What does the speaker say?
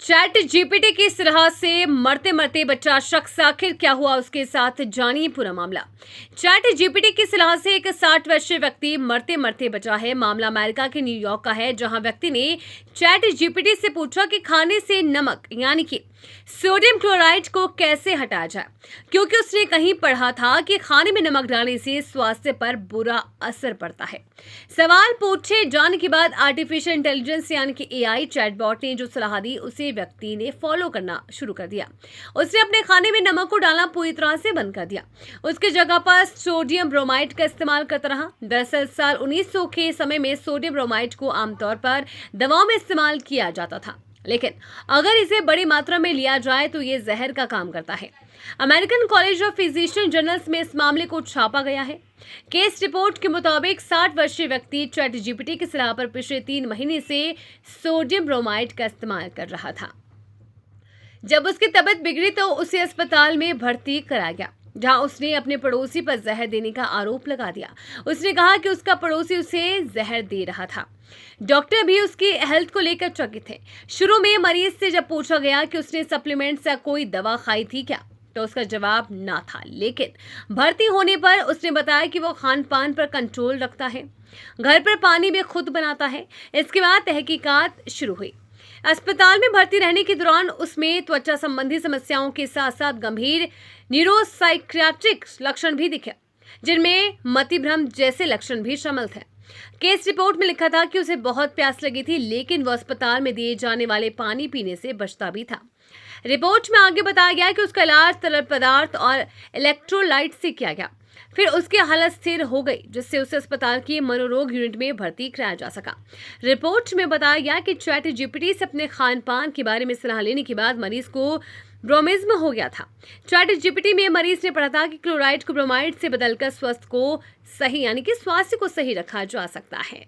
Chat GPT की सलाह से मरते मरते बचा शख्स, आखिर क्या हुआ उसके साथ, जानिए पूरा मामला। चैट जीपीटी की सलाह से एक 60 वर्षीय व्यक्ति मरते मरते बचा है। मामला अमेरिका के न्यूयॉर्क का है, जहां व्यक्ति ने चैट जीपीटी से पूछा कि खाने से नमक यानी कि सोडियम क्लोराइड को कैसे हटाया जाए, क्योंकि उसने कहीं पढ़ा था कि खाने में नमक डालने से स्वास्थ्य पर बुरा असर पड़ता है। सवाल पूछे जाने के बाद आर्टिफिशियल इंटेलिजेंस यानी कि एआई चैटबॉट ने जो सलाह दी उसे व्यक्ति ने फॉलो करना शुरू कर दिया। उसने अपने खाने में नमक को डालना पूरी तरह से बंद कर दिया। उसके जगह पर सोडियम ब्रोमाइड का इस्तेमाल करता रहा। दरअसल साल 1900 के समय में सोडियम ब्रोमाइड को आमतौर पर दवाओं में इस्तेमाल किया जाता था, लेकिन अगर इसे बड़ी मात्रा में लिया जाए तो ये जहर का काम करता है। American college of physician journals में इस मामले को छापा गया है। केस रिपोर्ट के मुताबिक 60 वर्षीय व्यक्ति चैट जीपीटी की सलाह पर पिछले 3 महीने से सोडियम ब्रोमाइड का इस्तेमाल कर रहा था। जब उसकी तबीयत बिगड़ी तो उसे अस्पताल में भर्ती कराया गया, जहां उसने अपने पड़ोसी पर जहर देने का आरोप लगा दिया। उसने कहा कि उसका पड़ोसी उसे जहर दे रहा था। डॉक्टर भी उसकी हेल्थ को लेकर चकित थे। शुरू में मरीज से जब पूछा गया कि उसने सप्लीमेंट्स या कोई दवा खाई थी क्या, तो उसका जवाब ना था, लेकिन भर्ती होने पर उसने बताया कि वो खान पान पर कंट्रोल रखता है, घर पर पानी भी खुद बनाता है। इसके बाद तहकीकात शुरू हुई। अस्पताल में भर्ती रहने के दौरान उसमें त्वचा संबंधी समस्याओं के साथ साथ गंभीर न्यूरोसाइकियाट्रिक लक्षण भी दिखे, जिनमें मतिभ्रम जैसे लक्षण भी शामिल थे। केस रिपोर्ट में लिखा था कि उसे बहुत प्यास लगी थी, लेकिन वो अस्पताल में दिए जाने वाले पानी पीने से बचता भी था। रिपोर्ट में आगे बताया गया कि उसका इलाज तरल पदार्थ और इलेक्ट्रोलाइट से किया गया। फिर उसकी हालत स्थिर हो गई, जिससे उसे अस्पताल की मनोरोग यूनिट में भर्ती कराया जा सका। रिपोर्ट में बताया गया कि चैट जीपीटी से अपने खान पान के बारे में सलाह लेने के बाद मरीज को ब्रोमिज्म हो गया था। चैट जीपीटी में मरीज ने पढ़ा था कि क्लोराइड को ब्रोमाइड से बदलकर स्वास्थ्य को सही रखा जा सकता है।